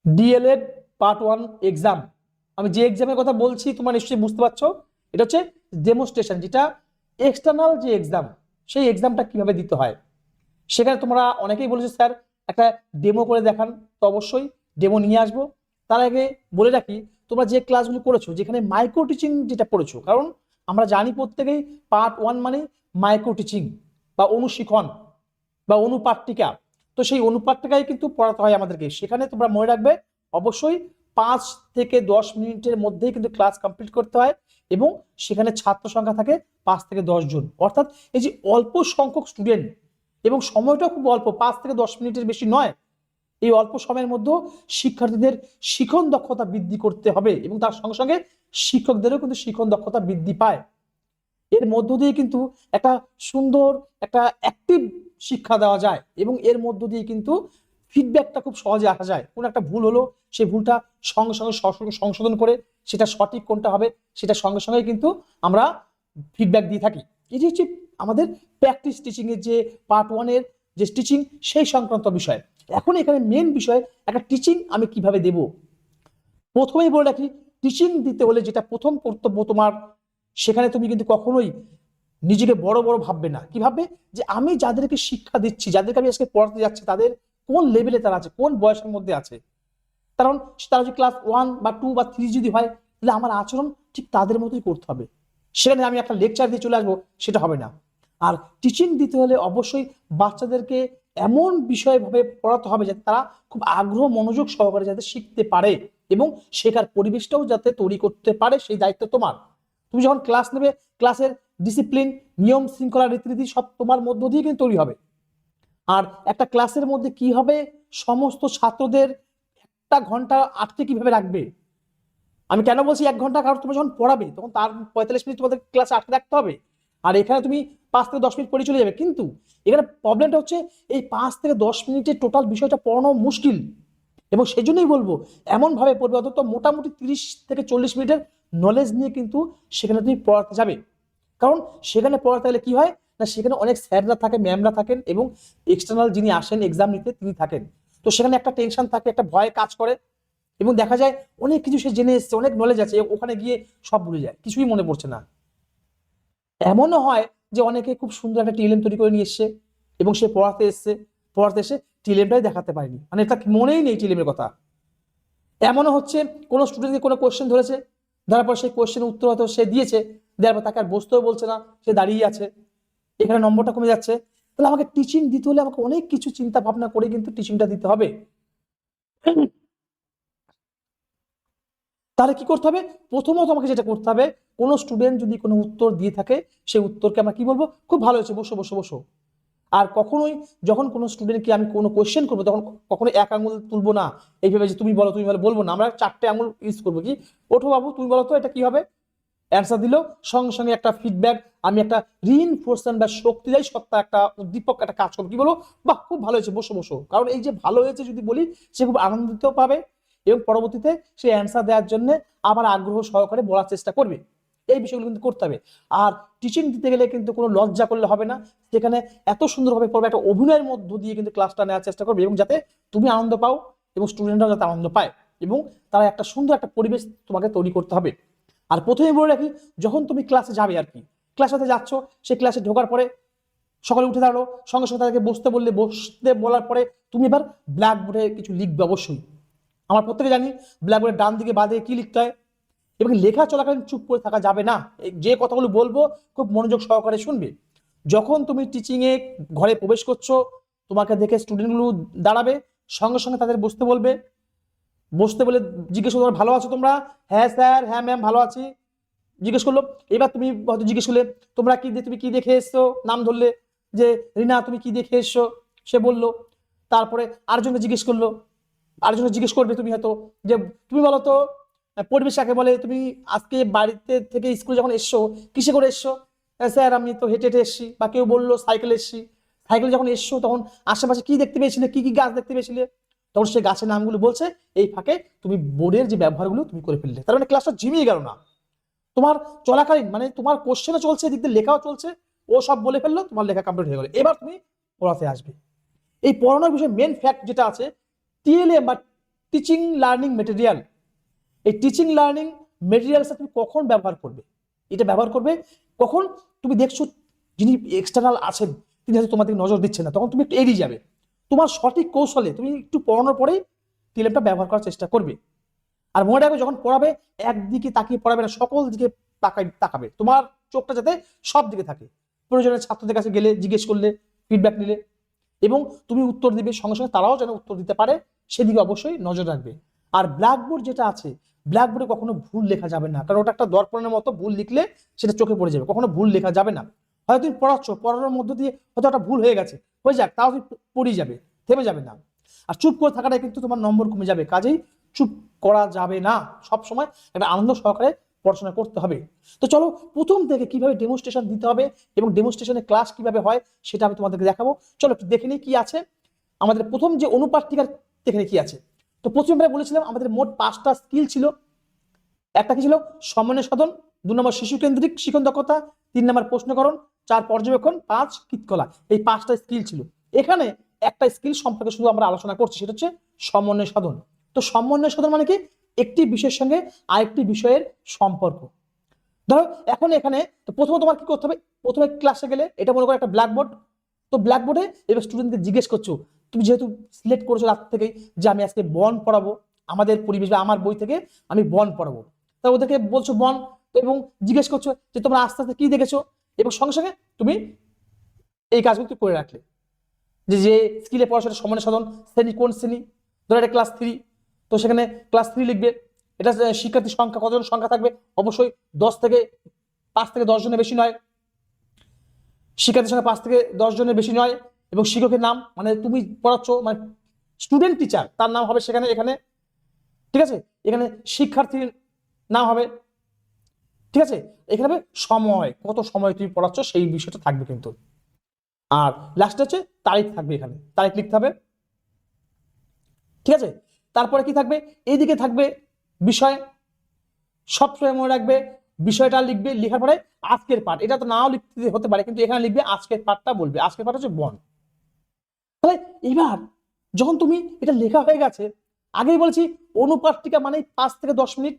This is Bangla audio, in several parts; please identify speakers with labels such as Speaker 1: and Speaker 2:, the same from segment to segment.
Speaker 1: D.El.Ed part 1 exam. আমি যে এক্সামের কথা বলছি তোমরা নিশ্চয়ই বুঝতে পারছো, এটা হচ্ছে ডেমোস্ট্রেশন, যেটা এক্সটার্নাল যে এক্সাম, সেই এক্সামটা কিভাবে দিতে হয়। সেখানে তোমরা অনেকেই বলেছো স্যার একটা ডেমো করে দেখান, তো অবশ্যই ডেমো নিয়ে আসবো। তার আগে বলে রাখি, তোমরা যে ক্লাসগুলো করেছো, যেখানে মাইক্রো টিচিং যেটা পড়েছো, কারণ আমরা জানি প্রত্যেকেই পার্ট 1 মানে মাইক্রো টিচিং বা অনুশিক্ষণ বা অনুপাট্টিকা। তো সেই অনুপাট্টিকায় কিন্তু পড়াতে হয় আমাদেরকে। সেখানে তোমরা মনে রাখবে অবশ্যই 5 থেকে 10 মিনিটের মধ্যেই কিন্তু ক্লাস কমপ্লিট করতে হয়, এবং সেখানে ছাত্র সংখ্যা থাকে 5 থেকে 10 জন। অর্থাৎ এই যে অল্প সংখ্যক স্টুডেন্ট এবং সময়টা খুব অল্প, 5 থেকে 10 মিনিটের বেশি নয়, এই অল্প সময়ের মধ্যে শিক্ষার্থীদের শিখন দক্ষতা বৃদ্ধি করতে হবে, এবং তার সঙ্গে সঙ্গে শিক্ষকদেরও কিন্তু শিখন দক্ষতা বৃদ্ধি পায়। এর মধ্য দিয়ে কিন্তু একটা সুন্দর একটা অ্যাক্টিভ শিক্ষা দেওয়া যায়, এবং এর মধ্য দিয়ে কিন্তু ফিডব্যাকটা খুব সহজে আসা যায়। কোন একটা ভুল হলো, সেই ভুলটা সঙ্গে সঙ্গে সংশোধন করে সেটা সঠিক কোনটা হবে সেটা সঙ্গে সঙ্গে কিন্তু আমরা ফিডব্যাক দিয়ে থাকি। এটি হচ্ছে আমাদের প্র্যাকটিস টিচিং এর যে পার্ট 1 এর যে টিচিং, সেই সংক্রান্ত বিষয়। এখন এখানে মেন বিষয় একটা টিচিং আমি কিভাবে দেব। প্রথমেই বলে রাখি, টিচিং দিতে হলে যেটা প্রথম কর্তব্য তোমার, সেখানে তুমি কিন্তু কখনোই নিজেকে বড় বড় ভাববে না। কি ভাববে, যে আমি যাদেরকে শিক্ষা দিচ্ছি, যাদেরকে আমি আজকে পড়াতে যাচ্ছি, তাদের কোন লেভেলে তারা আছে, কোন বয়সের মধ্যে আছে। কারণ তারা যদি ক্লাস 1 বা 2 বা 3 যদি হয়, তাহলে আমার আচরণ ঠিক তাদের মতোই করতে হবে। সেখানে আমি একটা লেকচার দিয়ে চলে আসবো, সেটা হবে না। আর টিচিং দিতে হলে অবশ্যই বাচ্চাদেরকে এমন বিষয়ভাবে পড়াতে হবে যাতে তারা খুব আগ্রহ মনোযোগ সহকারে যাতে শিখতে পারে, এবং শেখার পরিবেশটাও যাতে তৈরি করতে পারে, সেই দায়িত্ব তোমার। তুমি যখন ক্লাস নেবে, ক্লাসের ডিসিপ্লিন, নিয়ম শৃঙ্খলা, রীতিনীতি সব তোমার মধ্য দিয়ে কিন্তু তৈরি হবে। আর একটা ক্লাসের মধ্যে কি হবে, সমস্ত ছাত্রদের একটা ঘন্টা আটকে কিভাবে রাখবে। আমি কেন বলছি 1 ঘন্টা, কারণ তুমি যখন পড়াবে তখন তার 45 মিনিট তোমাদের ক্লাসে আটকে রাখতে হবে, আর এখানে তুমি 5 থেকে 10 মিনিট পড়ে চলে যাবে। কিন্তু এখানে প্রবলেমটা হচ্ছে এই 5 থেকে 10 মিনিটের টোটাল বিষয়টা পড়ানো মুশকিল, এবং সেই জন্যই বলবো এমন ভাবে পড়বে অন্তত মোটামুটি 30 থেকে 40 মিনিটের নলেজ নিয়ে কিন্তু সেখানে তুমি পড়াতে যাবে। কারণ সেখানে পড়াতে গেলে কি হয় না, সেখানে অনেক স্যাররা থাকে, ম্যামরা থাকেন, এবং এক্সটার্নাল যিনি আসেন এক্সাম নিতে তিনি থাকেন। তো সেখানে একটা টেনশন থাকে, একটা ভয় কাজ করে, এবং দেখা যায় অনেক কিছু সে জেনে এসছে, অনেক নলেজ আছে, ওখানে গিয়ে সব ভুলে যায়, কিছুই মনে পড়ছে না। এমনও হয় যে অনেকে খুব সুন্দর একটা টিএলএম তৈরি করে নিয়ে এসছে, এবং সে পড়াতে এসে টিএলএমটাই দেখাতে পারেনি, মানে এটা মনেই নেই টিএলএম এর কথা। এমনও হচ্ছে কোনো স্টুডেন্টকে কোনো কোশ্চেন ধরেছে, ধরার পর সেই কোশ্চেনের উত্তর হয়তো সে দিয়েছে, দেওয়ার পর তাকে আর বসতেও বলছে না, সে দাঁড়িয়ে আছে, এখানে নম্বরটা কমে যাচ্ছে। তাহলে আমাকে টিচিং দিতে হলে আমাকে অনেক কিছু চিন্তা ভাবনা করে কিন্তু টিচিংটা দিতে হবে। তাহলে কি করতে হবে, প্রথমত আমাকে যেটা করতে হবে, কোনো স্টুডেন্ট যদি কোনো উত্তর দিয়ে থাকে, সেই উত্তরকে আমরা কি বলবো, খুব ভালো হয়েছে, বসো বসো বসো। আর কখনোই যখন কোনো স্টুডেন্টকে আমি কোনো কোশ্চেন করবো, তখন কখনো এক আঙুল তুলবো না এইভাবে যে তুমি বলো তুমি বলো, বলবো না, আমরা 4টে আঙুল ইউজ করবো। কি, ওঠো বাবু তুমি বলো তো এটা কি হবে। অ্যান্সার দিল, সঙ্গে সঙ্গে একটা ফিডব্যাক, আমি একটা রিইনফোর্সমেন্ট বা শক্তিদায়ী সত্তা, একটা উদ্দীপক একটা কাজ করবো, কি বলো, বাহ খুব ভালো হয়েছে, বসো বসো। কারণ এই যে ভালো হয়েছে যদি বলি, সে খুব আনন্দিত পাবে, এবং পরবর্তীতে সে অ্যান্সার দেওয়ার জন্য আবার আগ্রহ সহকারে বলার চেষ্টা করবে। এই বিষয়গুলো কিন্তু করতে হবে। আর টিচিং দিতে গেলে কিন্তু কোনো লজ্জা করলে হবে না, সেখানে এত সুন্দরভাবে পড়বে, একটা অভিনয়ের মধ্য দিয়ে কিন্তু ক্লাসটা নেওয়ার চেষ্টা করবে, এবং যাতে তুমি আনন্দ পাও এবং স্টুডেন্টরাও যাতে আনন্দ পায়, এবং তারা একটা সুন্দর একটা পরিবেশ তোমাকে তৈরি করতে হবে। আর প্রথমে বলে রাখি, যখন তুমি ক্লাসে যাবে আর কি, ক্লাসে যাচ্ছ, সেই ক্লাসে ঢোকার পরে সকালে উঠে দাঁড়ালো, সঙ্গে সঙ্গে তাদেরকে বসতে বললে, বসতে বলার পরে তুমি এবার ব্ল্যাকবোর্ডে কিছু লিখবে অবশ্যই। আমরা প্রত্যেকে জানি ব্ল্যাকবোর্ডের ডান দিকে বাঁ দিকে কি লিখতে হয়, এবং লেখা চলাকালীন চুপ করে থাকা যাবে না, যে কথাগুলো বলবো খুব মনোযোগ সহকারে শুনবে। যখন তুমি টিচিং এ ঘরে প্রবেশ করছো, তোমাকে দেখে স্টুডেন্টগুলো দাঁড়াবে, সঙ্গে সঙ্গে তাদের বসতে বলবে, বসতে বলে জিজ্ঞেস করলো, ভালো আছো তোমরা, হ্যাঁ স্যার, হ্যাঁ ম্যাম ভালো আছি, জিজ্ঞেস করলো। এবার তুমি হয়তো জিজ্ঞেস করলে, তোমরা কি তুমি কি দেখে এসছো, নাম ধরলে, যে রিনা তুমি কি দেখে এসছো, সে বললো। তারপরে আরেকজনকে জিজ্ঞেস করলো, আরেকজনকে জিজ্ঞেস করবে তুমি হয়তো, যে তুমি বলো তো পরিবেশ কাকে বলে, তুমি আজকে বাড়িতে থেকে স্কুলে যখন এসছো কিসে করে এসছো, স্যার আমি তো হেঁটে হেঁটে এসছি, বা কেউ বললো সাইকেলে এসছি। সাইকেলে যখন এসছো তখন আশেপাশে কি দেখতে পেয়েছিলে, কি কি গাছ দেখতে পেয়েছিলে, তখন সে গাছের নামগুলো বলছে। এই ফাঁকে তুমি বোর্ডের যে ব্যবহারগুলো তুমি করে ফেললে, তার মানে ক্লাসটা ঝিমিয়ে গেল না। তোমার চলাকালীন মানে তোমার কোশ্চেনও চলছে, এদিক দিয়ে লেখাও চলছে, ও সব বলে ফেললো, তোমার লেখা কমপ্লিট হয়ে গেল, এবার তুমি পড়াতে আসবে। এই পড়ানোর বিষয়ে মেন ফ্যাক্ট যেটা আছে, টিএলএম বা টিচিং লার্নিং মেটেরিয়াল। এই টিচিং লার্নিং মেটেরিয়ালসটা তুমি কখন ব্যবহার করবে? এটা ব্যবহার করবে কখন তুমি দেখছো যিনি এক্সটার্নাল আছেন তিনি হয়তো তোমাদের নজর দিচ্ছে না, তখন তুমি একটু এড়িয়ে যাবে। তোমার সঠিক কৌশলে তুমি একটু পড়ানোর পরেই টিএলএমটা ব্যবহার করার চেষ্টা করবে। আর মনে রাখবে যখন পড়াবে একদিকে তাকিয়ে পড়াবে না, সকল দিকে তাকাবে, তোমার চোখটা যাতে সব দিকে থাকে। প্রয়োজনে ছাত্রদের কাছে গেলে জিজ্ঞেস করলে, ফিডব্যাক নিলে এবং তুমি উত্তর দিবে, সঙ্গে সঙ্গে তারাও যেন উত্তর দিতে পারে সেদিকে অবশ্যই নজর রাখবে। আর ব্ল্যাকবোর্ড যেটা আছে, ব্ল্যাকবোর্ডে কখনো ভুল লেখা যাবে না, কারণ ওটা একটা দর্পণের মতো, ভুল লিখলে সেটা চোখে পড়ে যাবে। কখনো ভুল লেখা যাবে না। হয়তো তুমি পড়ানোর মধ্য দিয়ে হয়তো একটা ভুল হয়ে গেছে, হয়ে যাক, তাও তুমি পড়ে যাবে, থেমে যাবে না। আর চুপ করে থাকাটাই কিন্তু তোমার নম্বর কমে যাবে। কাজেই চুপ করা যাবে না, সব সময় একটা আনন্দ সহকারে পড়াশোনা করতে হবে। তো চলো প্রথম থেকে কিভাবে ডেমনস্ট্রেশন দিতে হবে এবং ডেমনস্ট্রেশনের ক্লাস কিভাবে হয় সেটা আমি তোমাদেরকে দেখাবো। চলো একটু দেখে নিই কি আছে আমাদের প্রথম যে অনুপাতটিকার, দেখে নিই কি আছে। তো প্রথমে বলেছিলাম আমাদের মোট 5টা স্কিল ছিল। একটা কি ছিল? সমন্বয় সাধন, 2 নম্বর শিশু কেন্দ্রিক শিক্ষণ দক্ষতা, 3 নম্বর প্রশ্নকরণ, 4 পর্যবেক্ষণ, 5 কৃতকলা। এই 5টা স্কিল ছিল। এখানে একটা স্কিল সম্পর্কে শুধু আমরা আলোচনা করছি, সেটা হচ্ছে সমন্বয় সাধন। তো সমন্বয় সাধন মানে কি? একটি বিষয়ের সঙ্গে আরেকটি বিষয়ের সম্পর্ক। ধরো এখন এখানে তো প্রথমে তোমার কি করতে হবে? প্রথমে ক্লাসে গেলে এটা মনে করো একটা ব্ল্যাকবোর্ড। তো ব্ল্যাকবোর্ডে এবার স্টুডেন্টকে জিজ্ঞেস করছো, তুমি যেহেতু সিলেক্ট করেছো রাত থেকেই যে আমি আজকে বন পড়াবো, আমাদের পরিবেশ বা আমার বই থেকে আমি বন পড়াবো, তা ওদেরকে বলছো বন, তো এবং জিজ্ঞেস করছো যে তোমরা আস্তে আস্তে কি দেখেছো, এবং সঙ্গে সঙ্গে তুমি এই কাজগুলো করে রাখলে। যে যে স্কিলে পড়াশোনা সমন্বয় সাধন, শ্রেণী কোন শ্রেণী, ধরো এটা ক্লাস 3, তো সেখানে ক্লাস 3 লিখবে। এটা শিক্ষার্থীর সংখ্যা কতজন সংখ্যা থাকবে? অবশ্যই 5 থেকে 10 জনের বেশি নয়। শিক্ষার্থীর সংখ্যা 5 থেকে 10 জনের বেশি নয়। এবং শিক্ষকের নাম, মানে তুমি পড়াচ্ছ মানে স্টুডেন্ট টিচার, তার নাম হবে সেখানে, এখানে ঠিক আছে। এখানে শিক্ষার্থীর নাম হবে, ঠিক আছে। এখানে হবে সময়, কত সময় তুমি পড়াচ্ছ সেই বিষয়টা থাকবে কিন্তু। আর লাস্টে হচ্ছে তারিখ থাকবে, এখানে তারিখ লিখতে হবে, ঠিক আছে। তারপরে কি থাকবে? এইদিকে থাকবে বিষয়, সবসময় মনে রাখবে বিষয়টা লিখবে, লেখার পরে আজকের পাঠ, এটা তো নাও লিখতে হতে পারে, কিন্তু এখানে লিখবে আজকের পাঠটা, বলবে আজকের পাঠ হচ্ছে বন। তাহলে এবার যখন তুমি এটা লেখা হয়ে গেছে, আগেই বলছি অনুপাতটিকা মানে 5 থেকে 10 মিনিট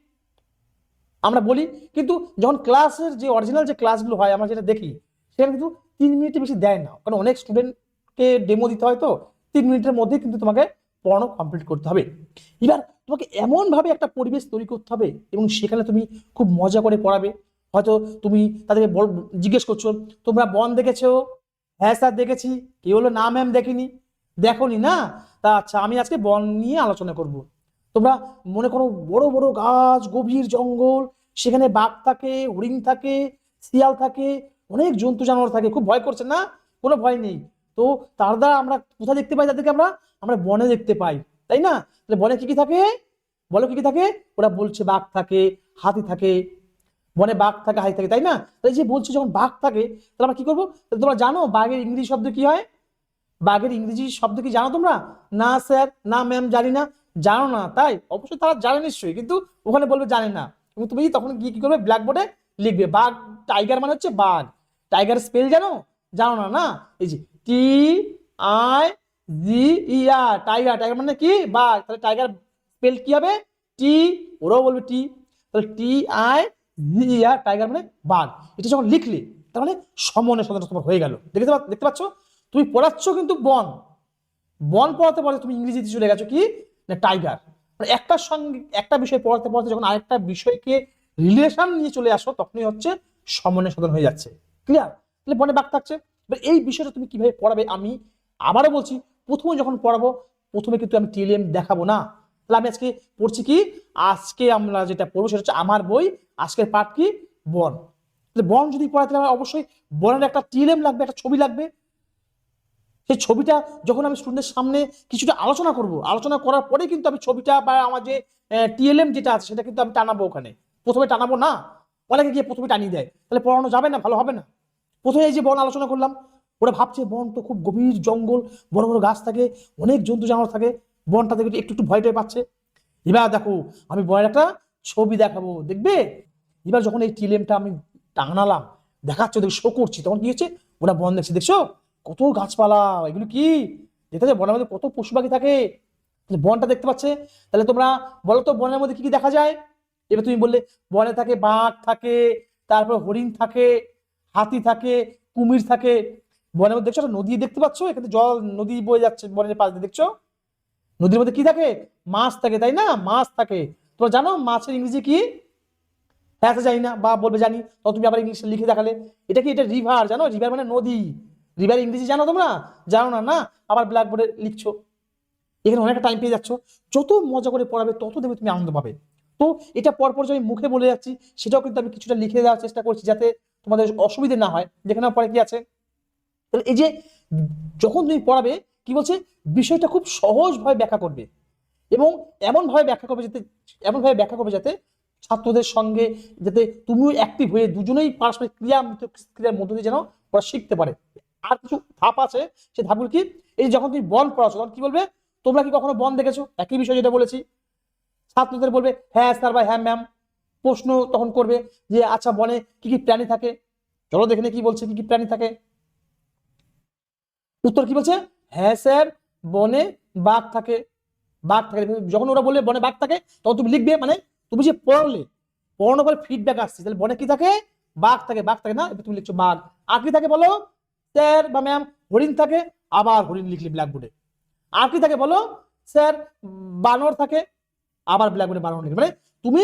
Speaker 1: আমরা বলি, কিন্তু যখন ক্লাসের যে অরিজিনাল যে ক্লাসগুলো হয় আমরা যেটা দেখি, সেখানে কিন্তু 3 মিনিটের বেশি দেয় না, কারণ অনেক স্টুডেন্টকে ডেমো দিতে হয়, তো 3 মিনিটের মধ্যে কিন্তু তোমাকে পড়ানো কমপ্লিট করতে হবে। এবার তোমাকে এমন ভাবে একটা পরিবেশ তৈরি করতে হবে এবং সেখানে তুমি খুব মজা করে পড়াবে। হয়তো তুমি তাদেরকে জিজ্ঞেস করছো, তোমরা বন দেখেছো? হ্যাঁ স্যার দেখেছি। কি হলো? না ম্যাম দেখিনি। দেখোনি না? তা আচ্ছা, আমি আজকে বন নিয়ে আলোচনা করব। তোমরা মনে করো বড় বড় গাছ, গভীর জঙ্গল, সেখানে বাঘ থাকে, হরিণ থাকে, শিয়াল থাকে, অনেক জন্তু জানোয়ার থাকে, খুব ভয় করছে না? কোনো ভয় নেই। তো তার দ্বারা আমরা কোথায় দেখতে পাই তাদেরকে? আমরা আমরা বনে দেখতে পাই, তাই না? তাহলে বনে কি কি থাকে? বলো কি কি থাকে? ওরা বলছে বাঘ থাকে, হাতি থাকে, বনে বাঘ থাকে, হাতি থাকে, তাই না? তাহলে যে বলছে যখন বাঘ থাকে, তাহলে আমরা কি করবো? তোমরা জানো বাঘের ইংরেজি শব্দ কি হয়? বাঘের ইংরেজি শব্দ কি জানো তোমরা? না স্যার, না ম্যাম, জানি না। জানো না? তাই অবশ্যই তারা জানে নিশ্চয়ই, কিন্তু ওখানে বলবে জানে না, এবং তুমি তখন গিয়ে কি করবে? ব্ল্যাকবোর্ডে লিখবে বাঘ, টাইগার মানে হচ্ছে বাঘ। টাইগার স্পেল জানো? জানো না? না, এই যে TIGER, টাইগার। টাইগার মানে কি? বাঘ। তাহলে টাইগার স্পেল কি হবে? টি, ওরাও বলবে টি, তাহলে TIGER, টাইগার মানে বাঘ। এটা যখন লিখলে তার মানে সমন্বয় সাধন তোমার হয়ে গেল। দেখতে পাচ্ছ? তুমি পড়াচ্ছ কিন্তু বন, বন পড়াতে পড়াতে তুমি ইংরেজিতে চলে গেছো কি না টাইগার। মানে একটার সঙ্গে একটা বিষয় পড়াতে পড়াতে যখন আরেকটা বিষয়কে রিলেশন নিয়ে চলে আসো, তখনই হচ্ছে সমন্বয় সাধন হয়ে যাচ্ছে। ক্লিয়ার? তাহলে বনে বাঘ থাকছে। এবার এই বিষয়টা তুমি কিভাবে পড়াবে, আমি আবারও বলছি, প্রথমে যখন পড়াবো প্রথমে কিন্তু আমি টিএলএম দেখাবো না। তাহলে আমি আজকে পড়ছি কি? আজকে আমরা যেটা পড়বো সেটা হচ্ছে আমার বই, আজকের পাঠ কি? বন। তাহলে বন যদি পড়াতে হবে অবশ্যই বনের একটা টিএলএম লাগবে, একটা ছবি লাগবে। সেই ছবিটা যখন আমি স্টুডেন্টের সামনে কিছুটা আলোচনা করব, আলোচনা করার পরে কিন্তু আমি ছবিটা বা আমার যে টিএলএম যেটা আছে সেটা কিন্তু আমি টানাবো। ওখানে প্রথমে টানাবো না, অনেকে গিয়ে প্রথমে টানিয়ে দেয়, তাহলে পড়ানো যাবে না, ভালো হবে না। প্রথমে এই যে বন আলোচনা করলাম, ওরা ভাবছে বন তো খুব গভীর জঙ্গল, বড় বড় গাছ থাকে, অনেক জন্তু জানোয়ার থাকে, বনটা দেখে একটু একটু ভয় টয় পাচ্ছে। এবার দেখো আমি বনের একটা ছবি দেখাবো, দেখবে। এবার যখন এই টিএলএমটা আমি টানালাম, দেখাচ্ছে, ওদের শো করছি, তখন কি হচ্ছে? ওরা বন দেখছে, দেখছো কত গাছপালা, এগুলো কি দেখতে? বনের মধ্যে কত পশু পাখি থাকে, বনটা দেখতে পাচ্ছে, তাহলে তোমরা বলো তো বনের মধ্যে কি কি দেখা যায়। এবার তুমি বললে বনে থাকে বাঘ থাকে, তারপর হরিণ থাকে, হাতি থাকে, কুমির থাকে। বনের মধ্যে দেখছো একটা নদী দেখতে পাচ্ছ, এখানে জল নদী বয়ে যাচ্ছে বনের পাশ দিয়ে, দেখছো নদীর মধ্যে কি থাকে, মাছ থাকে, তাই না, মাছ থাকে। তোমরা জানো মাছের ইংরেজি কি? হ্যাঁ জানি না, বা বলবে জানি, তো তুমি আবার ইংলিশে লিখে দেখালে। এটা কি, এটা রিভার, জানো রিভার মানে নদী। রিভার ইংরেজি জানো তোমরা? জানো না, না আবার ব্ল্যাকবোর্ডে লিখছো। এখানে অনেকটা টাইম পেয়ে যাচ্ছ। যত মজা করে পড়াবে তত দেখবে তুমি আনন্দ পাবে। তো এটা পরপর যে আমি মুখে বলে যাচ্ছি সেটাও কিন্তু আমি কিছুটা লিখে দেওয়ার চেষ্টা করছি যাতে তোমাদের অসুবিধা না হয়। দেখে নাও পরে কি আছে। তাহলে এই যে যখন তুমি পড়াবে কি বলছে, বিষয়টা খুব সহজভাবে ব্যাখ্যা করবে, এবং এমনভাবে ব্যাখ্যা করবে যাতে, এমনভাবে ব্যাখ্যা করবে যাতে ছাত্রদের সঙ্গে যাতে তুমিও অ্যাক্টিভ হয়ে দুজনেই পারস্পরিক ক্রিয়ার মধ্য দিয়ে যেন ওরা শিখতে পারে। আর কিছু ধাপ আছে, সেই ধাপগুলো কি, এই যখন তুমি বন পড়াচ্ছ তখন কি বলবে, তোমরা কি কখনো বন দেখেছো, একই বিষয় যেটা বলেছি। ছাত্রদের বলবে হ্যাঁ স্যার বা হ্যাঁ ম্যাম। প্রশ্ন তখন করবে যে আচ্ছা বনে কি কি প্রাণী থাকে, চলো দেখে কি বলছে কি কি প্রাণী থাকে। উত্তর কি বলছে, হ্যাঁ স্যার বনে বাঘ থাকে, বাঘ থাকে। যখন ওরা বলবে বনে বাঘ থাকে তখন তুমি লিখবে, মানে তুমি যে পড়লে, পড়ানোর পরে ফিডব্যাক আসছে, তাহলে বনে কি থাকে, বাঘ থাকে, বাঘ থাকে না, তুমি লিখছো বাঘ। আর কি থাকে বলো স্যার বা ম্যাম, হরিণ থাকে, আবার হরিণ লিখলি ব্ল্যাকবোর্ডে। আর কি থাকে বলো স্যার, বানর থাকে, আবার ব্ল্যাকবোর্ডে বানর লিখবে। মানে তুমি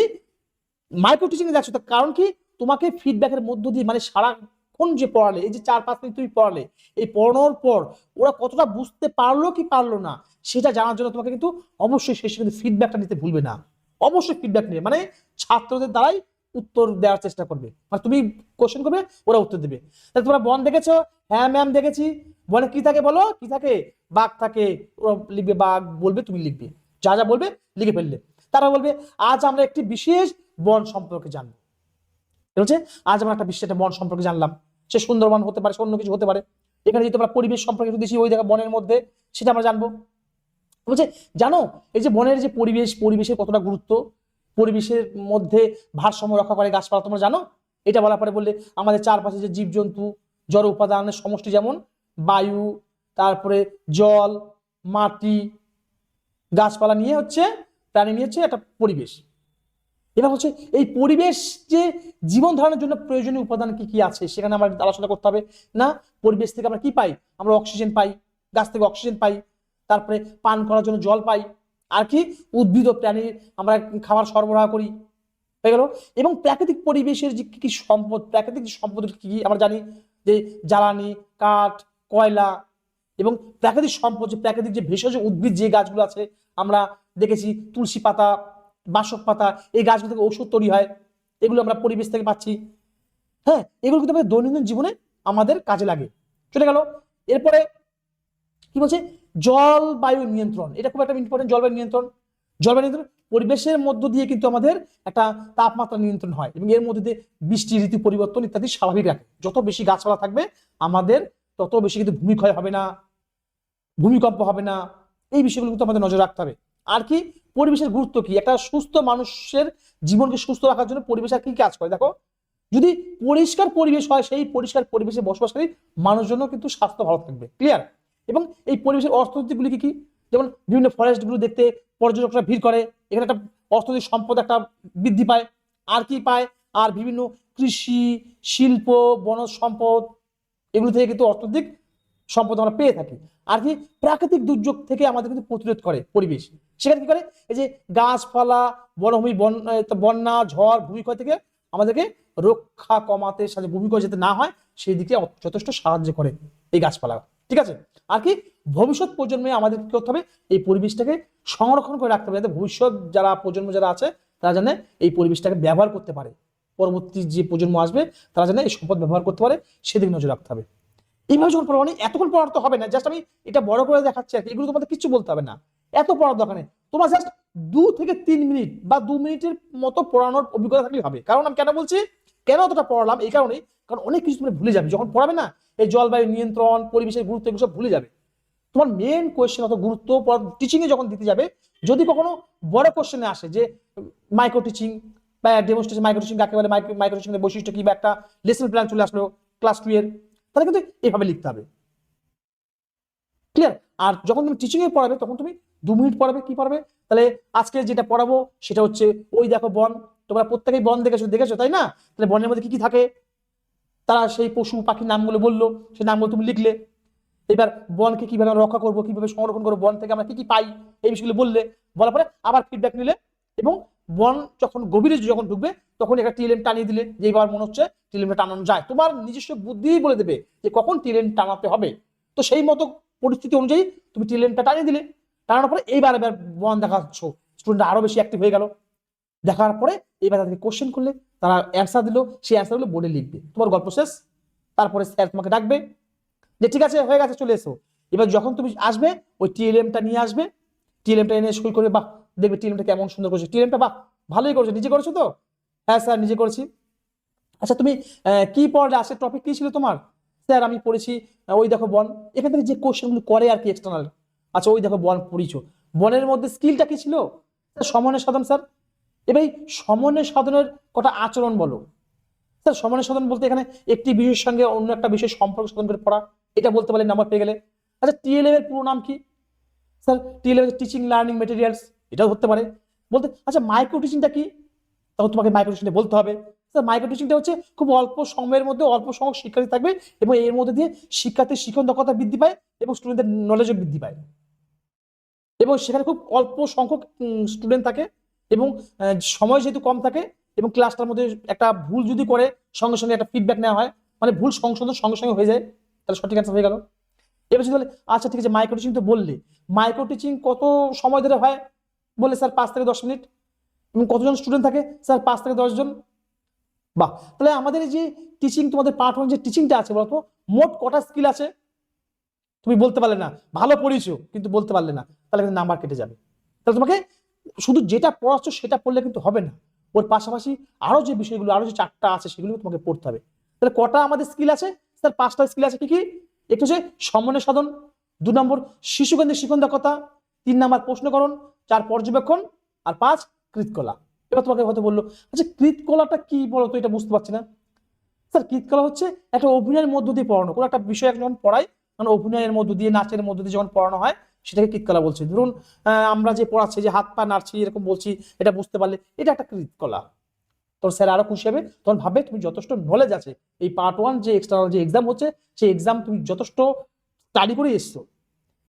Speaker 1: মাইক্রো টিচিং এ যাচ্ছ, তার কারণ কি, তোমাকে ফিডব্যাকের মধ্য দিয়ে, মানে সারাক্ষণ যে পড়ালে, এই যে 4-5 মিনিট তুমি পড়ালে, এই পড়ানোর পর ওরা কতটা বুঝতে পারলো কি পারলো না সেটা জানার জন্য তোমাকে কিন্তু অবশ্যই শেষে কিন্তু ফিডব্যাকটা নিতে ভুলবে না। অবশ্যই ফিডব্যাক নিয়ে, মানে ছাত্রদের দ্বারাই উত্তর দেওয়ার চেষ্টা করবে, মানে তুমি কোশ্চেন করবে ওরা উত্তর দেবে। তাহলে তোমরা বন দেখেছো, হ্যাঁ ম্যাম দেখেছি। বনে কি থাকে বলো, কি থাকে, বাঘ থাকে, ওরা লিখবে বাঘ, বলবে তুমি লিখবে, যা যা বলবে লিখে ফেললে। তারা বলবে আজ আমরা একটি বিশেষ বন সম্পর্কে জানবো। হচ্ছে আজ আমরা একটা বিশেষ একটা বন সম্পর্কে জানলাম, সে সুন্দরবন হতে পারে, সে অন্য কিছু হতে পারে। এখানে যদি আমরা পরিবেশ সম্পর্কে একটু দেখি ওই জায়গা বনের মধ্যে, সেটা আমরা জানবো। বলছে জানো এই যে বনের যে পরিবেশ, পরিবেশের কতটা গুরুত্ব, পরিবেশের মধ্যে ভারসাম্য রক্ষা করে গাছপালা, তোমরা জানো? এটা বলার পরে বললে আমাদের চারপাশে যে জীবজন্তু, জড় উপাদানের সমষ্টি, যেমন বায়ু, তারপরে জল, মাটি, গাছপালা নিয়ে হচ্ছে, প্রাণী নিয়ে হচ্ছে একটা পরিবেশ। এবার হচ্ছে এই পরিবেশ যে জীবন ধারণের জন্য প্রয়োজনীয় উপাদান কি কি আছে সেখানে আমরা আলোচনা করতে হবে। না, পরিবেশ থেকে আমরা কি পাই, আমরা অক্সিজেন পাই, গাছ থেকে অক্সিজেন পাই, তারপরে পান করার জন্য জল পাই, আর কি উদ্ভিদ ও প্রাণীর আমরা খাবার সরবরাহ করি, হয়ে গেল। এবং প্রাকৃতিক পরিবেশের যে কি কি সম্পদ, প্রাকৃতিক যে সম্পদ কি কি আমরা জানি, যে জ্বালানি, কাঠ, কয়লা, এবং প্রাকৃতিক সম্পদ যে প্রাকৃতিক যে ভেষজ উদ্ভিদ যে গাছগুলো আছে, আমরা দেখেছি তুলসী পাতা, বাসক পাতা, এই গাছগুলো থেকে ঔষধ তৈরি হয়, এগুলো আমরা পরিবেশ থেকে পাচ্ছি। হ্যাঁ, এগুলো কিন্তু আমাদের দৈনন্দিন জীবনে আমাদের কাজে লাগে। চলে গেল। এরপরে কি বলছে, জলবায়ু নিয়ন্ত্রণ, এটা খুব একটা ইম্পর্টেন্ট। জলবায়ু নিয়ন্ত্রণ, জলবায়ু নিয়ন্ত্রণ পরিবেশের মধ্য দিয়ে কিন্তু আমাদের একটা তাপমাত্রা নিয়ন্ত্রণ হয়, এবং এর মধ্যে দিয়ে বৃষ্টি, ঋতু পরিবর্তন ইত্যাদি স্বাভাবিক রাখে। যত বেশি গাছপালা থাকবে আমাদের তত বেশি কিন্তু ভূমিক্ষয় হবে না, ভূমিকম্প হবে না। এই বিষয়গুলো কিন্তু আমাদের নজর রাখতে হবে। আর কি পরিবেশের গুরুত্ব কি, একটা সুস্থ মানুষের জীবনকে সুস্থ রাখার জন্য পরিবেশ আর কি কাজ করে দেখো। যদি পরিষ্কার পরিবেশ হয়, সেই পরিষ্কার পরিবেশে বসবাসকারী মানুষজনও কিন্তু স্বাস্থ্য ভালো থাকবে। ক্লিয়ার? এবং এই পরিবেশের অর্থনৈতিক গুলি কি কি, যেমন বিভিন্ন ফরেস্ট গুলো দেখতে পর্যটকরা ভিড় করে, এখানে একটা অর্থনৈতিক সম্পদ একটা বৃদ্ধি পায়। আর কি পায়, আর বিভিন্ন কৃষি, শিল্প, বনজ সম্পদ, এগুলো থেকে কিন্তু অর্থনৈতিক সম্পদ আমরা পেয়ে থাকি। আর কি প্রাকৃতিক দুর্যোগ থেকে আমাদের কিন্তু প্রতিরোধ করে পরিবেশ। সেখানে কি করে, এই যে গাছপালা, বনভূমি, বন্যা, ঝড়, ভূমিক্ষয় থেকে আমাদেরকে রক্ষা কমাতে সাহায্য, ভূমিক্ষয় যাতে না হয় সেই দিকে যথেষ্ট সাহায্য করে এই গাছপালা। ঠিক আছে? আর কি ভবিষ্যৎ প্রজন্মে আমাদের কি করতে হবে, এই পরিবেশটাকে সংরক্ষণ করে রাখতে হবে, যাতে ভবিষ্যৎ যারা প্রজন্ম যারা আছে তারা জানে এই পরিবেশটাকে ব্যবহার করতে পারে, পরবর্তী যে প্রজন্ম আসবে তারা জানে এই সম্পদ ব্যবহার করতে পারে, সেদিকে নজর রাখতে হবে। এইভাবে যখন পড়াবো, এতক্ষণ পড়ার তো হবে না, জাস্ট আমি এটা বড় করে দেখাচ্ছি আর কি, এগুলো তোমাদের কিছু বলতে হবে না, এত পড়ার দরকার নেই। তোমার জাস্ট 2 থেকে 3 মিনিট বা 2 মিনিটের মতো পড়ানোর অভিজ্ঞতা থাকলে হবে। কারণ আমি কেন বলছি, কেন অতটা পড়ালাম, এই কারণেই, কারণ অনেক কিছু তুমি ভুলে যাবে যখন পড়াবে না, এই জলবায়ু নিয়ন্ত্রণ, পরিবেশের গুরুত্ব, এগুলো সব ভুলে যাবে। তোমার মেন কোয়েশ্চেন অত গুরুত্ব টিচিং এ যখন দিতে যাবে, যদি কখনো বড় কোশ্চেনে আসে যে মাইক্রো টিচিং বা ডেমনস্ট্রেশন, মাইক্রো টিচিং কাকে বলে, মাইক্রো টিচিং এর বৈশিষ্ট্য কি, বা একটা লেসন প্ল্যান চলে আসলো ক্লাস 2 এর, তাহলে কিন্তু এইভাবে লিখতে হবে। ক্লিয়ার? আর যখন তুমি টিচিং এ পড়াবে তখন তুমি 2 মিনিট পড়াবে। কি পড়াবে? তাহলে আজকে যেটা পড়াবো সেটা হচ্ছে ওই দেখো বন। তোমরা প্রত্যেকেই বন দেখেছো তাই না? তাহলে বনের মধ্যে কি কি থাকে, তারা সেই পশু পাখির নামগুলো বললো, সেই নামগুলো তুমি লিখলে। এবার বনকে কিভাবে আমরা রক্ষা করবো, কিভাবে সংরক্ষণ করবো, বন থেকে আমরা কি কি পাই, এই বিষয়গুলো বললে। বলার পরে আবার ফিডব্যাক নিলে, এবং বন যখন গভীরে যখন ঢুকবে তখন একটা টিএলএম টানিয়ে দিলে, যে এইবার মনে হচ্ছে টিএলএমটা টানানো যায়। তোমার নিজস্ব বুদ্ধি বলে দেবে যে কখন টিএলএম টানাতে হবে। তো সেই মতো পরিস্থিতি অনুযায়ী তুমি টিএলএমটা টানিয়ে দিলে। টানানোর পরে এইবার এবার বন দেখাচ্ছ, স্টুডেন্ট আরো বেশি অ্যাক্টিভ হয়ে গেল। দেখার পরে এবার তাদেরকে কোশ্চেন করলে, তারা অ্যান্সার দিল, সেই অ্যান্সারগুলো বোর্ডে লিখবে। তোমার গল্প শেষ। তারপরে স্যার তোমাকে ডাকবে যে ঠিক আছে হয়ে গেছে, চলে এসো। এবার যখন তুমি আসবে ওই টিএলএমটা নিয়ে আসবে, টিএলএমটা এনে সই করবে। বাহ, দেখবে টিএলএমটা কেমন সুন্দর করেছে। টিএলএমটা বাহ ভালোই করেছো, নিজে করেছো তো? হ্যাঁ স্যার নিজে করেছি। আচ্ছা তুমি কি পড়লে, আসে টপিক কি ছিল তোমার? স্যার আমি পড়েছি ওই দেখো বন। এখান থেকে যে কোশ্চেনগুলো করে আর কি এক্সটার্নাল। আচ্ছা ওই দেখো বন পড়িছো, বনের মধ্যে স্কিলটা কি ছিল? সমন্বয় সাধন স্যার। এবার এই সমন্বয় সাধনের কটা আচরণ বলো। স্যার সমন্বয় সাধন বলতে এখানে একটি বিষয়ের সঙ্গে অন্য একটা বিষয় সম্পর্ক সাধন করে পড়া, এটা বলতে পারলে নাম্বার পেয়ে গেলে। আচ্ছা টিএলএম এর পুরো নাম কি? Sir TLM teaching learning materials, এটাও ধরতে পারে বলতে। আচ্ছা মাইক্রো টিচিংটা কি? তখন তোমাকে মাইক্রো টিচিংটা বলতে হবে। স্যার মাইক্রো টিচিংটা হচ্ছে খুব অল্প সময়ের মধ্যে অল্প সংখ্যক শিক্ষার্থী থাকবে, এবং এর মধ্যে দিয়ে শিক্ষার্থীর শিক্ষণ দক্ষতা বৃদ্ধি পায় এবং স্টুডেন্টদের নলেজও বৃদ্ধি পায়, এবং সেখানে খুব অল্প সংখ্যক স্টুডেন্ট থাকে, এবং সময় যেহেতু কম থাকে, এবং ক্লাসটার মধ্যে একটা ভুল যদি করে সঙ্গে সঙ্গে একটা ফিডব্যাক নেওয়া হয়, মানে ভুল সংশোধন সঙ্গে সঙ্গে হয়ে যায়, তাহলে সঠিক অ্যান্সার হয়ে গেল। এবার যদি বলে আচ্ছা ঠিক আছে মাইক্রো টিচিং তো বললে, মাইক্রো টিচিং কত সময় ধরে হয়? বলে স্যার 5 থেকে 10 মিনিট। এবং কতজন স্টুডেন্ট থাকে? স্যার 5 থেকে 10 জন। বাহ, তাহলে আমাদের এই যে টিচিং, তোমাদের পার্ট 1 যে টিচিংটা আছে বলতো, মোট কটা স্কিল আছে? তুমি বলতে পারলে না, ভালো পড়িয়েছো কিন্তু বলতে পারলে না, তাহলে কিন্তু নাম্বার কেটে যাবে। তাহলে তোমাকে শুধু যেটা পড়াচ্ছ সেটা পড়লে কিন্তু হবে না, ওর পাশাপাশি আরো যে বিষয়গুলো, আরো যে 4টা আছে সেগুলো তোমাকে পড়তে হবে। তাহলে কটা আমাদের স্কিল আছে? স্যার 5টা স্কিল আছে। কি কি? একটু হচ্ছে সমন্বয় সাধন, 2 নম্বর শিশুকেন্দ্রিক শিক্ষণ দক্ষতা, 3 নম্বর প্রশ্নকরণ, 4 পর্যবেক্ষণ, আর 5 কৃতকলা। এবার তোমাকে হয়তো বললো আচ্ছা কৃতকলাটা কি বলতো, এটা বুঝতে পারছি না। স্যার কৃতকলা হচ্ছে একটা অভিনয়ের মধ্য দিয়ে পড়ানো, কোনো একটা বিষয় যখন পড়াই, মানে অভিনয়ের মধ্য দিয়ে, নাচের মধ্য দিয়ে যখন পড়ানো হয় সেটাকে কৃতকলা বলছে। ধরুন আমরা যে পড়াচ্ছি, যে হাত পা নাড়ছি এরকম বলছি, এটা বুঝতে পারলে এটা একটা কৃতকলা। তোর স্যার আরো খুশি হবে, তখন ভাববে তুমি যথেষ্ট নলেজ আছে, এই পার্ট 1 যে এক্সটার্নাল যে এক্সাম হচ্ছে সেই এক্সাম তুমি যথেষ্ট স্টাডি করে এসছো।